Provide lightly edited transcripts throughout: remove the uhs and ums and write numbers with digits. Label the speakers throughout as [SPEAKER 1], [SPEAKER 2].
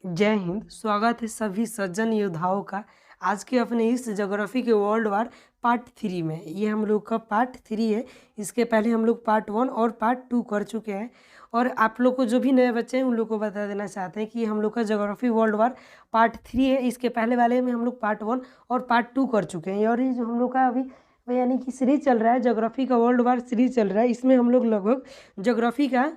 [SPEAKER 1] जय हिंद। स्वागत है सभी सज्जन योद्धाओं का आज के अपने इस ज्योग्राफी के वर्ल्ड वार पार्ट 3 में। ये हम लोग का पार्ट 3 है। इसके पहले हम लोग पार्ट 1 और पार्ट 2 कर चुके हैं। और आप लोग को जो भी नए बच्चे हैं उन लोग को बता देना चाहते हैं कि हम लोग का ज्योग्राफी वर्ल्ड वार पार्ट 3 है। इसके पहले वाले में हम लोग पार्ट 1 और पार्ट 2 कर चुके हैं। और ये जो हम लोग का अभी यानी कि सीरीज चल रहा है, ज्योग्राफी का वर्ल्ड वार सीरीज चल रहा है। इसमें हम लोग लगभग ज्योग्राफी का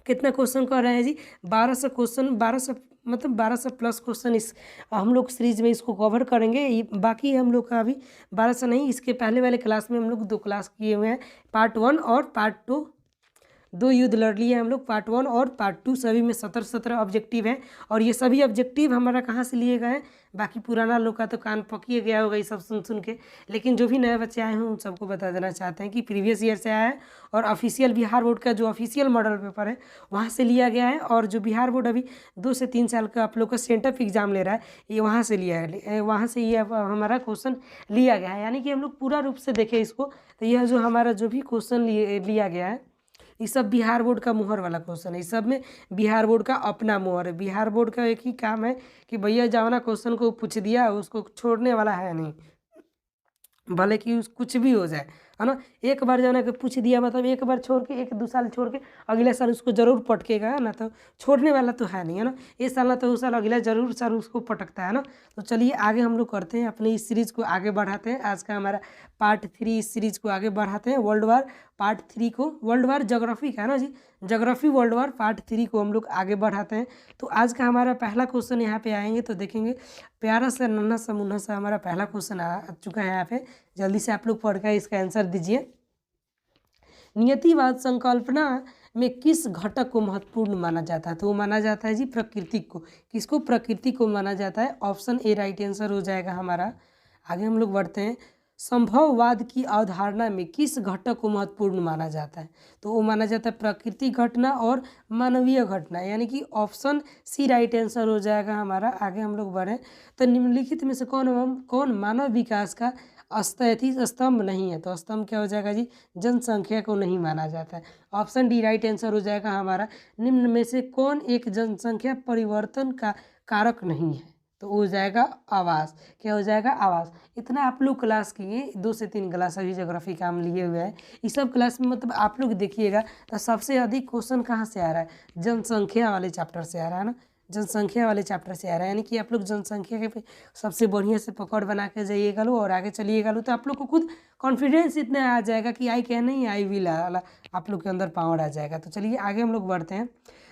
[SPEAKER 1] कितना क्वेश्चन कर रहे हैं जी? 1200 क्वेश्चन, 1200 मतलब 1200 प्लस क्वेश्चन इस हम लोग सीरीज में इसको कवर करेंगे। बाकी हम लोग का अभी 1200 नहीं, इसके पहले वाले क्लास में हम लोग 2 क्लास किए हुए हैं, पार्ट 1 और पार्ट 2। 2 युद्ध लड़ लिए हम लोग, पार्ट 1 और पार्ट 2। सभी में 17 ऑब्जेक्टिव हैं। और ये सभी ऑब्जेक्टिव हमारा कहाँ से लिए गए हैं? बाकी पुराना लोग का तो कान पकिए गया होगा ये सब सुन सुन के, लेकिन जो भी नए बच्चे आए हैं उन सबको बता देना चाहते हैं कि प्रीवियस ईयर से आया है। और ऑफिशियल बिहार बोर्ड का जो ऑफिशियल मॉडल पेपर है वहाँ से लिया गया है। और जो बिहार बोर्ड अभी 2 से 3 साल का आप लोग का सेंटअप एग्जाम ले रहा है, ये वहाँ से लिया है, वहाँ से ये हमारा क्वेश्चन लिया गया है। यानी कि हम लोग पूरा रूप से देखें इसको तो यह जो हमारा जो भी क्वेश्चन लिया गया है ये सब बिहार बोर्ड का मुहर वाला क्वेश्चन है। इस सब में बिहार बोर्ड का अपना मुहर है। बिहार बोर्ड का एक ही काम है कि भैया जाओ ना, क्वेश्चन को पूछ दिया, उसको छोड़ने वाला है नहीं, भले कि कुछ भी हो जाए, है ना। एक बार जाना कि पूछ दिया मतलब एक बार छोड़ के 1-2 साल छोड़ के अगले साल उसको जरूर पटकेगा, है ना। तो छोड़ने वाला तो है नहीं, है ना। इस साल ना तो उस साल अगला जरूर साल उसको पटकता है ना। तो चलिए आगे हम लोग करते हैं, अपनी इस सीरीज़ को आगे बढ़ाते हैं। आज का हमारा पार्ट 3 इस सीरीज़ को आगे बढ़ाते हैं। वर्ल्ड वार पार्ट 3 को, वर्ल्ड वार ज्योग्राफी का है ना जी, ज्योग्राफी वर्ल्ड वार पार्ट 3 को हम लोग आगे बढ़ाते हैं। तो आज का हमारा पहला क्वेश्चन यहाँ पे आएंगे तो देखेंगे, प्यारा सा नन्हा सा मुन्ना सा हमारा पहला क्वेश्चन आ चुका है यहाँ पे। जल्दी से आप लोग पढ़ कर इसका आंसर दीजिए। नियतिवाद संकल्पना में किस घटक को महत्वपूर्ण माना जाता है? तो वो माना जाता है जी प्रकृति को। किसको? प्रकृति को माना जाता है। ऑप्शन ए राइट आंसर हो जाएगा हमारा। आगे हम लोग बढ़ते हैं। संभववाद की अवधारणा में किस घटक को महत्वपूर्ण माना जाता है? तो वो माना जाता है प्राकृतिक घटना और मानवीय घटना, यानी कि ऑप्शन सी राइट आंसर हो जाएगा हमारा। आगे हम लोग बढ़ें तो निम्नलिखित में से कौन मानव विकास का स्थैतिक स्तंभ नहीं है? तो स्तंभ क्या हो जाएगा जी? जनसंख्या को नहीं माना जाता है। ऑप्शन डी राइट आंसर हो जाएगा हमारा। निम्न में से कौन एक जनसंख्या परिवर्तन का कारक नहीं है? तो हो जाएगा आवास। क्या हो जाएगा? आवास। इतना आप लोग क्लास किए, 2 से 3 क्लास अभी ज्योग्राफी काम लिए हुए हैं। इस सब क्लास में मतलब आप लोग देखिएगा तो सबसे अधिक क्वेश्चन कहाँ से आ रहा है? जनसंख्या वाले चैप्टर से आ रहा है ना, जनसंख्या वाले चैप्टर से आ रहा है। यानी कि आप लोग जनसंख्या के पे सबसे बढ़िया से पकड़ बना के जाइएगा लो और आगे चलिएगा लो, तो आप लोग को खुद कॉन्फिडेंस इतना आ जाएगा कि आई कैन नहीं, आई विल, आप लोग के अंदर पावर आ जाएगा। तो चलिए आगे हम लोग बढ़ते हैं।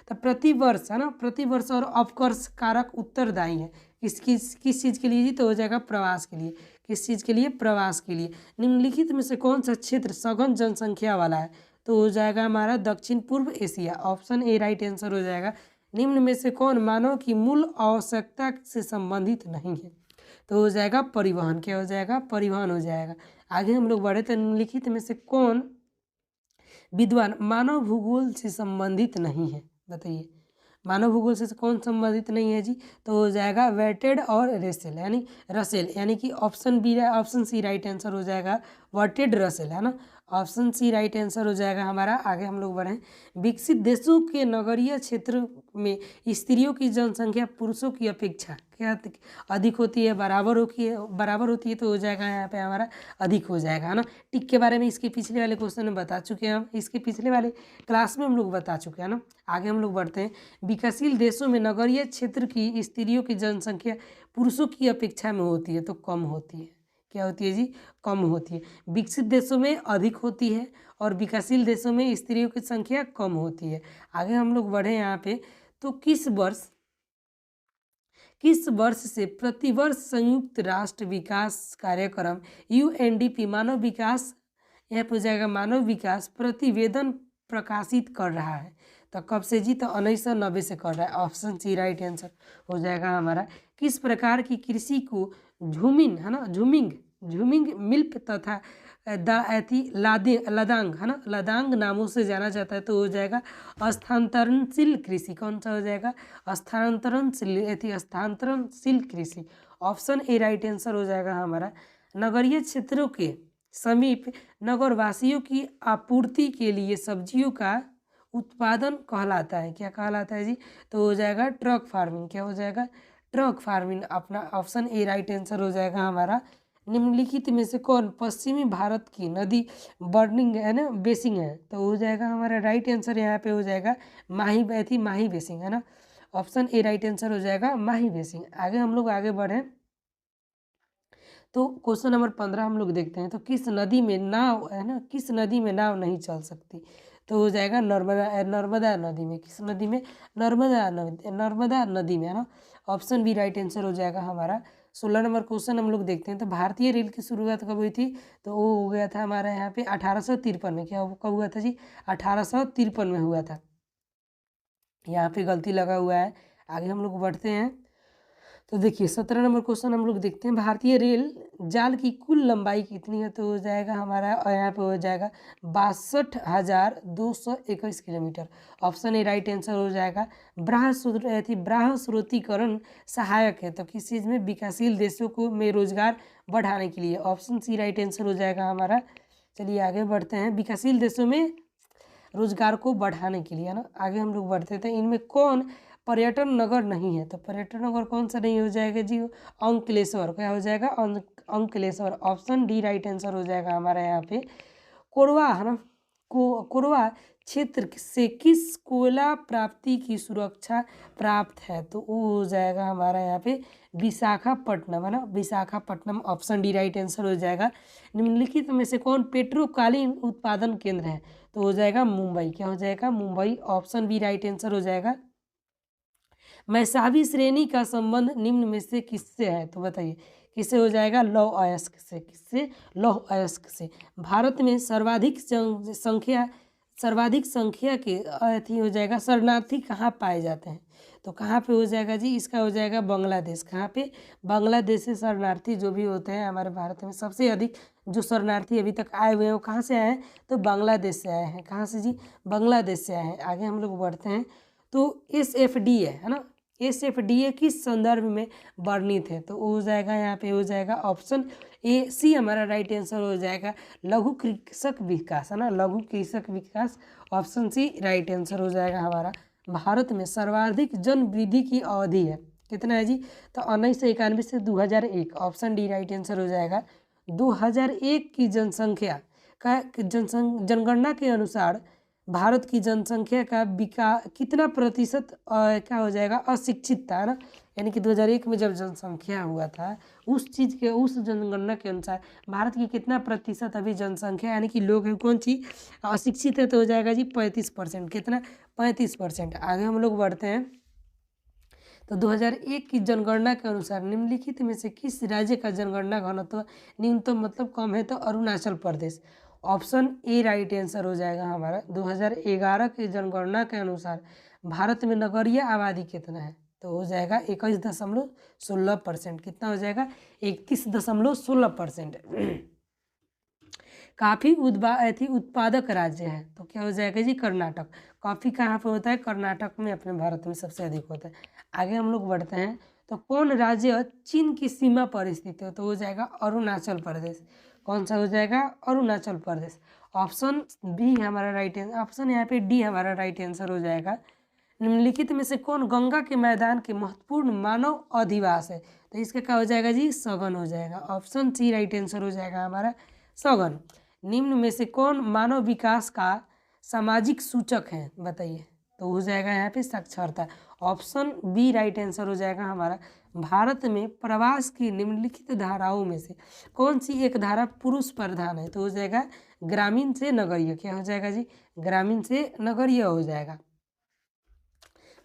[SPEAKER 1] तो प्रतिवर्ष है ना, प्रतिवर्ष और अपकर्ष कारक उत्तरदायी है किस चीज़ के लिए जी? तो हो जाएगा प्रवास के लिए। किस चीज़ के लिए? प्रवास के लिए। निम्नलिखित में से कौन सा क्षेत्र सघन जनसंख्या वाला है? तो हो जाएगा हमारा दक्षिण पूर्व Asia. Option A right answer हो जाएगा। निम्न में से कौन मानव की मूल आवश्यकता से संबंधित नहीं है? तो हो जाएगा परिवहन। क्या हो जाएगा? परिवहन हो जाएगा। आगे हम लोग बढ़े तो निम्नलिखित में से कौन विद्वान मानव भूगोल से संबंधित नहीं है? बताइए, मानव भूगोल से कौन संबंधित नहीं है जी? तो हो जाएगा वेटेड और रेसेल, यानी रसेल, यानी कि option B, option C right answer हो जाएगा। वर्टेड रसेल, है ना। ऑप्शन सी राइट आंसर हो जाएगा हमारा। आगे हम लोग बढ़ें। विकसित देशों के नगरीय क्षेत्र में स्त्रियों की जनसंख्या पुरुषों की अपेक्षा क्या अधिक होती है? बराबर होती है। तो हो जाएगा यहाँ पे हमारा अधिक हो जाएगा, है ना। टिक के बारे में इसके पिछले वाले क्वेश्चन में बता चुके हैं हम, इसके पिछले वाले क्लास में हम लोग बता चुके हैं ना। आगे हम लोग बढ़ते हैं। विकासशील देशों में नगरीय क्षेत्र की स्त्रियों की जनसंख्या पुरुषों की अपेक्षा में होती है तो कम होती है। क्या होती है जी? कम होती है। विकसित देशों में अधिक होती है और विकासशील देशों में स्त्रियों की संख्या कम होती है। आगे हम लोग बढ़े यहाँ पे। तो किस वर्ष से प्रतिवर्ष संयुक्त राष्ट्र विकास कार्यक्रम यूएनडीपी मानव विकास, यहाँ पे हो जाएगा मानव विकास प्रतिवेदन प्रकाशित कर रहा है? तो कब से जी? तो 1990 से कर रहा है। ऑप्शन सी राइट आंसर हो जाएगा हमारा। किस प्रकार की कृषि को झूमिंग, है ना, झूमिंग मिल्प तथा लदांग, है ना, लदांग नामों से जाना जाता है? तो हो जाएगा स्थानांतरणशील कृषि। कौन सा हो जाएगा? स्थानांतरणशील कृषि। ऑप्शन ए राइट आंसर हो जाएगा हमारा। नगरीय क्षेत्रों के समीप नगरवासियों की आपूर्ति के लिए सब्जियों का उत्पादन कहलाता है। क्या कहलाता है जी? तो हो जाएगा ट्रक फार्मिंग। क्या हो जाएगा? Truck farming. अपना ऑप्शन ए राइट आंसर हो जाएगा हमारा। निम्नलिखित में से कौन पश्चिमी भारत की नदी बर्निंग है ना बेसिंग है? तो हो जाएगा हमारा राइट आंसर यहाँ पे हो जाएगा माही बेसिंग है ना। ऑप्शन ए राइट आंसर हो जाएगा माही बेसिंग। आगे हम लोग आगे बढ़े तो क्वेश्चन नंबर 15 हम लोग देखते हैं। तो किस नदी में नाव है ना, किस नदी में नाव नहीं चल सकती? तो हो जाएगा नर्मदा नदी में। किस नदी में? नर्मदा नदी में है ना। ऑप्शन बी राइट आंसर हो जाएगा हमारा। 16 नंबर क्वेश्चन हम लोग देखते हैं। तो भारतीय रेल की शुरुआत कब हुई थी? तो वो हो गया था हमारा यहाँ पे 1853 में। क्या कब हुआ था जी? 1853 में हुआ था। यहाँ पे गलती लगा हुआ है। आगे हम लोग बढ़ते हैं। तो देखिए 17 नंबर क्वेश्चन हम लोग देखते हैं। भारतीय रेल जाल की कुल लंबाई कितनी है? तो हो जाएगा हमारा यहाँ पे हो जाएगा 62,221 kilometre. Option A right answer हो जाएगा। ब्राह्मस्रोतीकरण सहायक है तो किस चीज़ में? विकासशील देशों को में रोजगार बढ़ाने के लिए। ऑप्शन सी राइट आंसर हो जाएगा हमारा। चलिए आगे बढ़ते हैं। विकासशील देशों में रोजगार को बढ़ाने के लिए है ना। आगे हम लोग बढ़ते थे। इनमें कौन पर्यटन नगर नहीं है? तो पर्यटन नगर कौन सा नहीं हो जाएगा जी? अंकलेश्वर। क्या हो जाएगा? Ankleshwar. Option D right answer हो जाएगा हमारा यहाँ पे। कोरबा है ना। कोरबा क्षेत्र से किस कोयला प्राप्ति की सुरक्षा प्राप्त है? तो वो हो जाएगा हमारा यहाँ पे विशाखापट्टनम है ना। Visakhapatnam. Option D right answer हो जाएगा। निम्नलिखित में से कौन पेट्रोकालीन उत्पादन केंद्र है? तो हो जाएगा मुंबई। क्या हो जाएगा? Mumbai. Option B right answer हो जाएगा। मैसाबी श्रेणी का संबंध निम्न में से किससे है? तो बताइए किससे हो जाएगा? लौह अयस्क से। किससे? लौह अयस्क से। भारत में सर्वाधिक संख्या के अथी हो जाएगा शरणार्थी कहाँ पाए जाते हैं? तो कहाँ पे हो जाएगा जी? इसका हो जाएगा बांग्लादेश। कहाँ पे? बांग्लादेश से शरणार्थी जो भी होते हैं हमारे भारत में सबसे अधिक जो शरणार्थी अभी तक आए हुए हैं वो कहाँ से आए हैं? तो बांग्लादेश से आए हैं। कहाँ से जी? बांग्लादेश से आए हैं। आगे हम लोग बढ़ते हैं। तो SFDA है ना। SFDA किस संदर्भ में वर्णित है? तो वो हो जाएगा यहाँ पे हो जाएगा ऑप्शन ए सी हमारा राइट आंसर हो जाएगा। लघु कृषक विकास है ना। लघु कृषक विकास। ऑप्शन सी राइट आंसर हो जाएगा हमारा। भारत में सर्वाधिक जन वृद्धि की अवधि है कितना है जी? तो 1991 से 2001। ऑप्शन डी राइट आंसर हो जाएगा। 2001 की जनसंख्या का जनगणना के अनुसार भारत की जनसंख्या का कितना प्रतिशत क्या हो जाएगा? अशिक्षित था ना। यानी कि 2001 में जब जनसंख्या हुआ था उस चीज़ के उस जनगणना के अनुसार भारत की कितना प्रतिशत अभी जनसंख्या यानी कि लोग हैं कौन सी अशिक्षित है? तो हो जाएगा जी 35%। कितना? 35%। आगे हम लोग बढ़ते हैं। तो 2001 की जनगणना के अनुसार निम्नलिखित में से किस राज्य का जनगणना घनत्व न्यूनतम मतलब कम है? तो Arunachal Pradesh. Option A right answer हो जाएगा हमारा। 2011 की जनगणना के अनुसार भारत में नगरीय आबादी कितना है? तो हो जाएगा 21.16%। कितना हो जाएगा? 31.16%। काफ़ी उत्पादक राज्य है तो क्या हो जाएगा जी? कर्नाटक। कॉफ़ी कहाँ पे होता है? कर्नाटक में अपने भारत में सबसे अधिक होता है। आगे हम लोग बढ़ते हैं। तो कौन राज्य चीन की सीमा पर स्थित है? तो हो जाएगा अरुणाचल प्रदेश। कौन सा हो जाएगा? अरुणाचल प्रदेश। ऑप्शन बी हमारा राइट आंसर। ऑप्शन यहाँ पे डी हमारा राइट आंसर हो जाएगा। निम्नलिखित में से कौन गंगा के मैदान के महत्वपूर्ण मानव अधिवास है? तो इसका क्या हो जाएगा जी? सघन हो जाएगा। ऑप्शन सी राइट आंसर हो जाएगा हमारा सघन। निम्न में से कौन मानव विकास का सामाजिक सूचक है? बताइए। तो हो जाएगा यहाँ पे साक्षरता। ऑप्शन बी राइट आंसर हो जाएगा हमारा। भारत में प्रवास की निम्नलिखित धाराओं में से कौन सी एक धारा पुरुष प्रधान है? तो हो जाएगा ग्रामीण से नगरीय। क्या हो जाएगा जी? ग्रामीण से नगरीय हो जाएगा।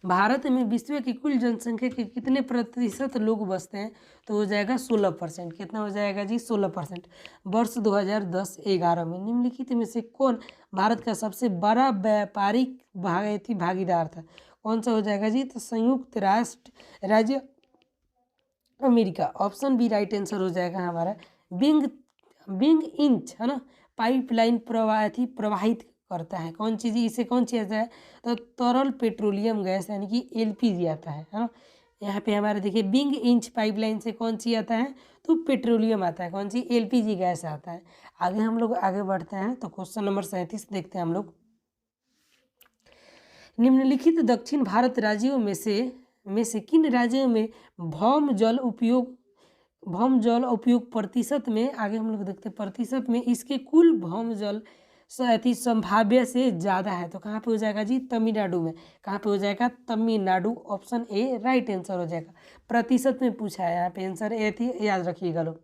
[SPEAKER 1] भारत में विश्व की कुल जनसंख्या के कितने प्रतिशत लोग बसते हैं? तो हो जाएगा 16%। कितना हो जाएगा जी? 16%। वर्ष 2010-11 में निम्नलिखित में से कौन भारत का सबसे बड़ा व्यापारिक भागीदार था? कौन सा हो जाएगा जी? तो संयुक्त राष्ट्र राज्य America. Option B right answer हो जाएगा हमारा। बिंग इंच है ना पाइपलाइन प्रवाहित करता है कौन चीज़? इसे कौन चीज़ आता है? तो तरल पेट्रोलियम गैस यानी कि LPG आता है ना। यहाँ पे हमारे देखिए बिंग इंच पाइपलाइन से कौन सी आता है? तो पेट्रोलियम आता है। कौन सी? LPG गैस आता है। आगे हम लोग आगे बढ़ते हैं। तो क्वेश्चन नंबर 37 देखते हैं हम लोग। निम्नलिखित दक्षिण भारत राज्यों में से किन राज्यों में भौम जल उपयोग प्रतिशत में, आगे हम लोग देखते हैं प्रतिशत में, इसके कुल भौम जल संभाव्य से ज़्यादा है। तो कहाँ पे हो जाएगा जी? तमिलनाडु में। कहाँ पे हो जाएगा? Tamil Nadu. Option A right answer हो जाएगा। प्रतिशत में पूछा है यहाँ पे, आंसर ए थी, याद रखिएगा लोग।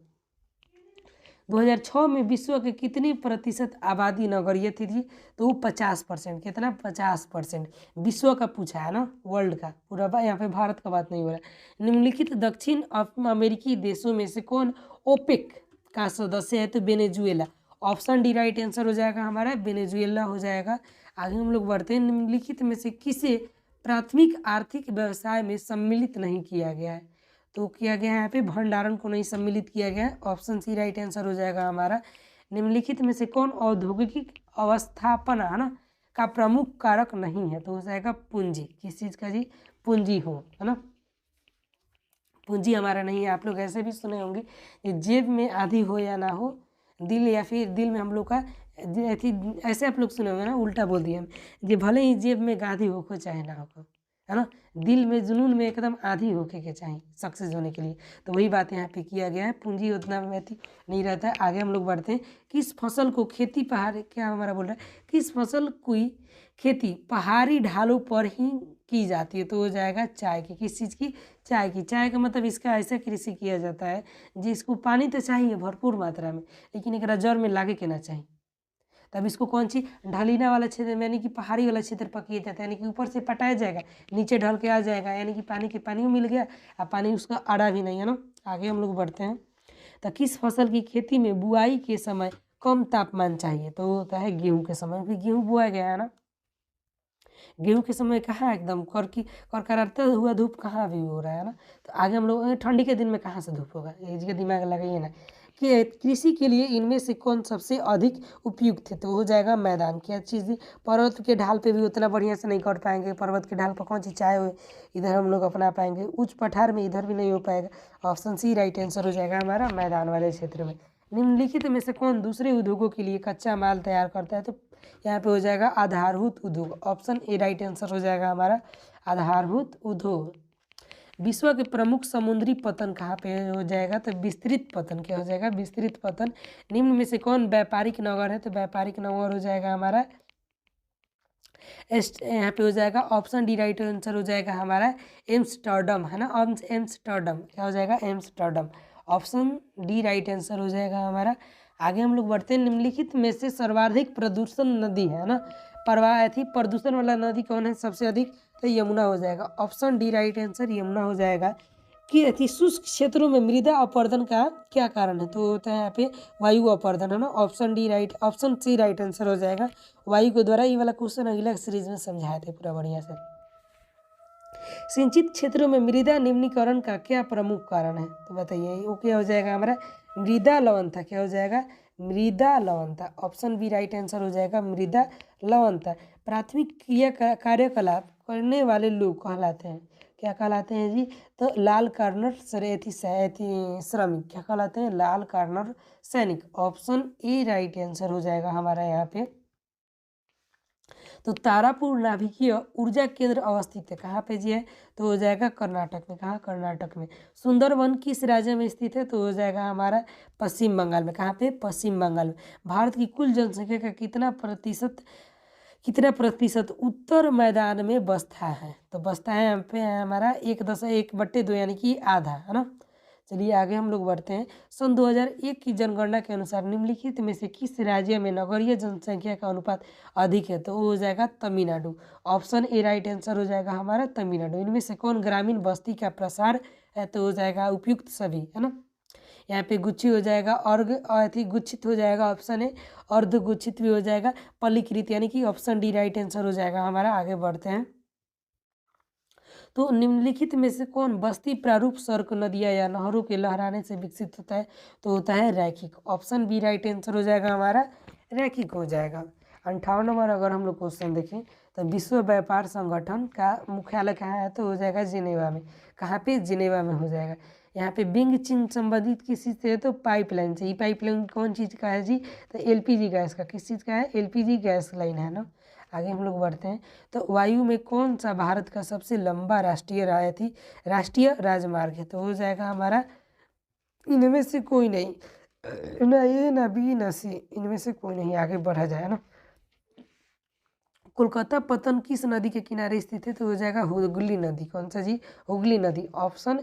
[SPEAKER 1] 2006 में विश्व के कितनी प्रतिशत आबादी नगरीय थी जी? तो वो 50%। कितना? 50%। विश्व का पूछा है ना, वर्ल्ड का, पूरा यहाँ पे भारत का बात नहीं हो रहा है। निम्नलिखित दक्षिण अमेरिकी देशों में से कौन ओपेक का सदस्य है? तो Venezuela. Option D right answer हो जाएगा हमारा, वेनेजुएला हो जाएगा। आगे हम लोग बढ़ते हैं। निम्नलिखित में से किसे प्राथमिक आर्थिक व्यवसाय में सम्मिलित नहीं किया गया है? तो किया गया है यहाँ पे भंडारण को नहीं सम्मिलित किया गया है। ऑप्शन सी राइट आंसर हो जाएगा हमारा। निम्नलिखित में से कौन औद्योगिक अवस्थापना है ना का प्रमुख कारक नहीं है? तो हो जाएगा पूंजी। किस चीज़ का जी? पूंजी हो, है ना। पूंजी हमारा नहीं है। आप लोग ऐसे भी सुने होंगे, जेब में आधी हो या ना हो, दिल या फिर दिल में हम लोग का ऐसे आप लोग सुने होंगे ना, उल्टा बोल दिया हम, जे भले ही जेब में गाधी हो चाहे ना हो, है ना, दिल में जुनून में एकदम आधी होके के चाहिए सक्सेस होने के लिए। तो वही बात यहाँ पे किया गया है। पूंजी उतना महत्व नहीं रहता है। आगे हम लोग बढ़ते हैं। किस फसल को खेती पहाड़ी, क्या हमारा बोल रहा है, किस फसल की खेती पहाड़ी ढालों पर ही की जाती है? तो हो जाएगा चाय की। किस चीज़ की? चाय की। चाय का मतलब इसका ऐसा कृषि किया जाता है जिसको पानी तो चाहिए भरपूर मात्रा में, लेकिन एक जड़ में लागे के ना चाहिए। तब इसको कौन सी ढलीना वाला क्षेत्र में, यानी कि पहाड़ी वाला क्षेत्र पर किया जाता है, यानी कि ऊपर से पटाया जाएगा, नीचे ढल के आ जाएगा, यानी कि पानी के पानी मिल गया, अब पानी उसका अड़ा भी नहीं, है ना। आगे हम लोग बढ़ते हैं। तो किस फसल की खेती में बुआई के समय कम तापमान चाहिए? तो होता है गेहूँ के समय, फिर गेहूँ बोया गया है ना। गेहूँ के समय कहाँ एकदम करकराता हुआ धूप कहाँ भी हो रहा है ना। तो आगे हम लोग ठंडी के दिन में कहाँ से धूप होगा, ये दिमाग लगाइए ना। कि कृषि के लिए इनमें से कौन सबसे अधिक उपयुक्त है? तो हो जाएगा मैदान। क्या चीज़? पर्वत के ढाल पे भी उतना बढ़िया से नहीं कर पाएंगे, पर्वत के ढाल पर कौन सी चाय हो इधर हम लोग अपना पाएंगे, उच्च पठार में इधर भी नहीं हो पाएगा। ऑप्शन सी राइट आंसर हो जाएगा हमारा, मैदान वाले क्षेत्र में। निम्नलिखित में से कौन दूसरे उद्योगों के लिए कच्चा माल तैयार करता है? तो यहाँ पे हो जाएगा आधारभूत उद्योग। ऑप्शन ए राइट आंसर हो जाएगा हमारा, आधारभूत उद्योग। विश्व के प्रमुख समुद्री पतन कहाँ पे हो जाएगा? तो विस्तृत पतन। क्या हो जाएगा? विस्तृत पतन। निम्न में से कौन व्यापारिक नगर है? तो व्यापारिक नगर हो जाएगा हमारा यहाँ पे हो जाएगा ऑप्शन डी राइट आंसर हो जाएगा हमारा एम्स्टर्डम, है ना। एम्स्टर्डम क्या हो जाएगा? Amsterdam. Option D right answer हो जाएगा हमारा। आगे हम लोग बढ़ते हैं। निम्नलिखित में से सर्वाधिक प्रदूषण नदी है ना, प्रदूषण वाला नदी कौन है सबसे अधिक? तो यमुना हो जाएगा। Option D right answer Yamuna हो जाएगा। कि शुष्क क्षेत्रों में मृदा अपरदन का क्या कारण है? तो होता है यहाँ पे वायु अपरदन, है ना। ऑप्शन सी राइट आंसर हो जाएगा, वायु के द्वारा। ये वाला क्वेश्चन अगला सीरीज में समझाए थे पूरा बढ़िया से। सिंचित क्षेत्रों में मृदा निम्नीकरण का क्या प्रमुख कारण है? तो बताइए वो क्या हो जाएगा हमारा? मृदा लवणता। क्या हो जाएगा? मृदा लवणता। ऑप्शन बी राइट आंसर हो जाएगा, मृदा लवणता। प्राथमिक क्रिया कार्यकलाप करने वाले लोग कहलाते हैं, क्या कहलाते हैं जी? तो लाल कार्नर श्रमिक। क्या कहलाते हैं? लाल कार्नर सैनिक। ऑप्शन ए राइट आंसर हो जाएगा हमारा यहाँ पे। तो तारापुर नाभिकीय ऊर्जा केंद्र अवस्थित है, कहाँ पे जी है? तो हो जाएगा कर्नाटक में। कहाँ? कर्नाटक में। सुंदरवन किस राज्य में स्थित है? तो हो जाएगा हमारा पश्चिम बंगाल में। कहाँ पे? पश्चिम बंगाल में। भारत की कुल जनसंख्या का कितना प्रतिशत उत्तर मैदान में बसता है? तो बसता है यहाँ पे हमारा 1/2, यानी कि आधा, है ना। चलिए आगे हम लोग बढ़ते हैं। सन 2001 की जनगणना के अनुसार निम्नलिखित में से किस राज्य में नगरीय जनसंख्या का अनुपात अधिक है? तो वो हो जाएगा Tamil Nadu. Option A right answer हो जाएगा हमारा, तमिलनाडु। इनमें से कौन ग्रामीण बस्ती का प्रसार है? तो हो जाएगा उपयुक्त सभी, है ना। यहाँ पे गुच्छी हो जाएगा, गुच्छित हो जाएगा ऑप्शन ए, अर्ध गुच्छित भी हो जाएगा, पल्लीकृत, यानी कि ऑप्शन डी राइट आंसर हो जाएगा हमारा। आगे बढ़ते हैं। तो निम्नलिखित में से कौन बस्ती प्रारूप सड़क, नदियाँ या नहरों के लहराने से विकसित होता है? तो होता है रैखिक। ऑप्शन बी राइट आंसर हो जाएगा हमारा, रैखिक हो जाएगा। 58 नंबर अगर हम लोग क्वेश्चन देखें तो विश्व व्यापार संगठन का मुख्यालय कहाँ है? तो हो जाएगा जिनेवा में। कहाँ पे? जिनेवा में हो जाएगा। यहाँ पे बिंग चिन्ह संबंधित किसी से? तो पाइपलाइन से। ये पाइपलाइन कौन चीज़ का है जी? तो एलपीजी गैस का। किस चीज़ का है? एलपीजी गैस लाइन है ना। आगे हम लोग बढ़ते हैं। तो वायु में कौन सा भारत का सबसे लंबा राष्ट्रीय राजमार्ग है? तो हो जाएगा हमारा इनमें से कोई नहीं, ना ए ना बी ना सी, इनमें से कोई नहीं। आगे बढ़ा जाए ना। कोलकाता पतन किस नदी के किनारे स्थित है? तो हो जाएगा हुगली नदी। कौन सा जी? हुगली नदी। ऑप्शन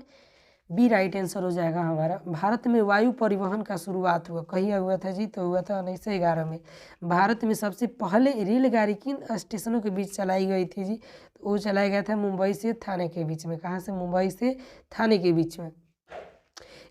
[SPEAKER 1] बी राइट आंसर हो जाएगा हमारा। भारत में वायु परिवहन का शुरुआत हुआ कहीं हुआ था जी? तो हुआ था 1911 में। भारत में सबसे पहले रेलगाड़ी किन स्टेशनों के बीच चलाई गई थी जी? तो वो चलाया गया था मुंबई से थाने के बीच में। कहाँ से? मुंबई से थाने के बीच में।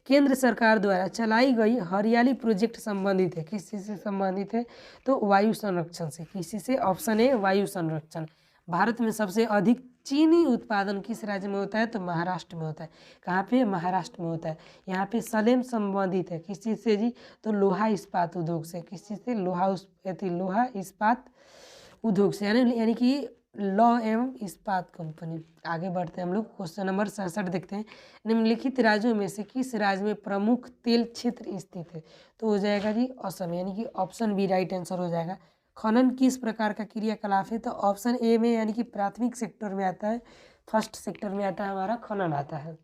[SPEAKER 1] केंद्र सरकार द्वारा चलाई गई हरियाली प्रोजेक्ट संबंधित है, किस चीज़ से संबंधित है? तो वायु संरक्षण से। किसी से? ऑप्शन ए वायु संरक्षण। भारत में सबसे अधिक चीनी उत्पादन किस राज्य में होता है? तो महाराष्ट्र में होता है। कहाँ पे? महाराष्ट्र में होता है। यहाँ पे सलेम संबंधित है, किस चीज़ से जी? तो लोहा इस्पात उद्योग से। किस चीज़ से? लोहा इस्पात उद्योग से, यानी कि लौ एवं इस्पात कंपनी। आगे बढ़ते हैं हम लोग। क्वेश्चन नंबर 67 देखते हैं। निम्नलिखित राज्यों में से किस राज्य में प्रमुख तेल क्षेत्र स्थित है? तो हो जाएगा जी असम, यानी कि ऑप्शन बी राइट आंसर हो जाएगा। खनन किस प्रकार का क्रियाकलाप है? तो ऑप्शन ए में, यानी कि प्राथमिक सेक्टर में आता है, फर्स्ट सेक्टर में आता है हमारा खनन आता है।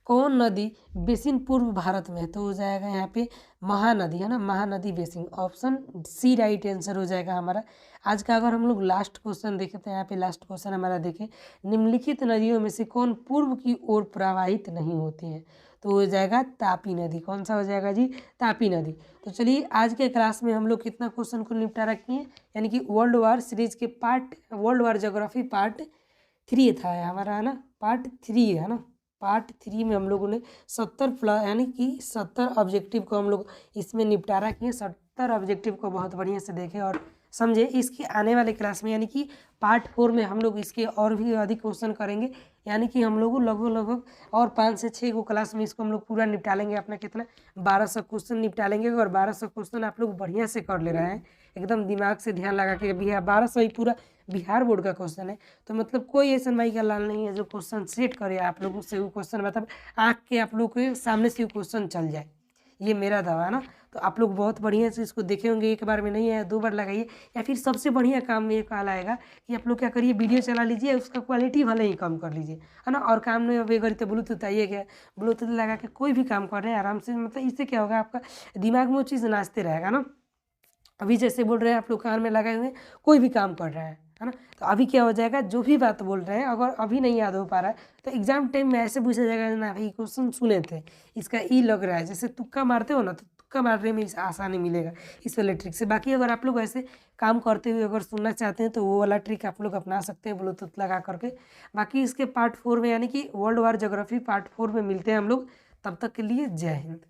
[SPEAKER 1] कौन नदी बेसिन पूर्व भारत में है? तो हो जाएगा यहाँ पे महानदी, है ना, Mahanadi basin. Option C right answer हो जाएगा हमारा। आज का अगर हम लोग लास्ट क्वेश्चन देखें तो यहाँ पे लास्ट क्वेश्चन हमारा देखें, निम्नलिखित नदियों में से कौन पूर्व की ओर प्रवाहित नहीं होती है? तो हो जाएगा तापी नदी। कौन सा हो जाएगा जी? तापी नदी। तो चलिए आज के क्लास में हम लोग कितना क्वेश्चन को निपटारा किए, यानी कि वर्ल्ड वार सीरीज के वर्ल्ड वार ज्योग्राफी पार्ट 3 था हमारा, है ना, पार्ट 3 है ना। पार्ट 3 में हम लोगों ने 70 प्लस, यानी कि 70 ऑब्जेक्टिव को हम लोग इसमें निपटारा किए। 70 ऑब्जेक्टिव को बहुत बढ़िया से देखें और समझे। इसके आने वाले क्लास में, यानी कि पार्ट 4 में हम लोग इसके और भी अधिक क्वेश्चन करेंगे, यानी कि हम लोग लगभग और 5 से 6 को क्लास में इसको हम लोग पूरा निपटा लेंगे। अपना कितना 1200 क्वेश्चन निपटा लेंगे। और 1200 क्वेश्चन आप लोग बढ़िया से कर ले रहे हैं, एकदम दिमाग से ध्यान लगा के। अभी 1200 ही पूरा बिहार बोर्ड का क्वेश्चन है, तो मतलब कोई ऐसा माई का लाल नहीं है जो क्वेश्चन सेट करे आप लोगों से। वो क्वेश्चन मतलब आँख के आप लोग के सामने से वो क्वेश्चन चल जाए, ये मेरा दावा है ना। तो आप लोग बहुत बढ़िया से इसको देखे होंगे। एक बार में नहीं आया, 2 बार लगाइए। या फिर सबसे बढ़िया काम में ये कहा आएगा कि आप लोग क्या करिए, वीडियो चला लीजिए, उसका क्वालिटी भले ही कम कर लीजिए, है ना। और काम में अभी अगर तो ब्लूटूथ आइए गया, ब्लूटूथ लगा के कोई भी काम कर रहे हैं आराम से, मतलब इससे क्या होगा, आपका दिमाग में वो चीज़ नाचते रहेगा ना। अभी जैसे बोल रहे हैं आप लोग कान में लगाए हुए, कोई भी काम कर रहे हैं, है ना। तो अभी क्या हो जाएगा, जो भी बात बोल रहे हैं अगर अभी नहीं याद हो पा रहा है तो एग्जाम टाइम में ऐसे पूछा जाएगा ना, भाई क्वेश्चन सुने थे, इसका ई लग रहा है। जैसे तुक्का मारते हो ना, तो तुक्का मारने में आसानी मिलेगा इस वाले ट्रिक से। बाकी अगर आप लोग ऐसे काम करते हुए अगर सुनना चाहते हैं तो वो वाला ट्रिक आप लोग अपना सकते हैं ब्लूटूथ लगा करके। बाकी इसके पार्ट 4 में, यानी कि वर्ल्ड वार ज्योग्राफी पार्ट 4 में मिलते हैं हम लोग। तब तक के लिए जय हिंद।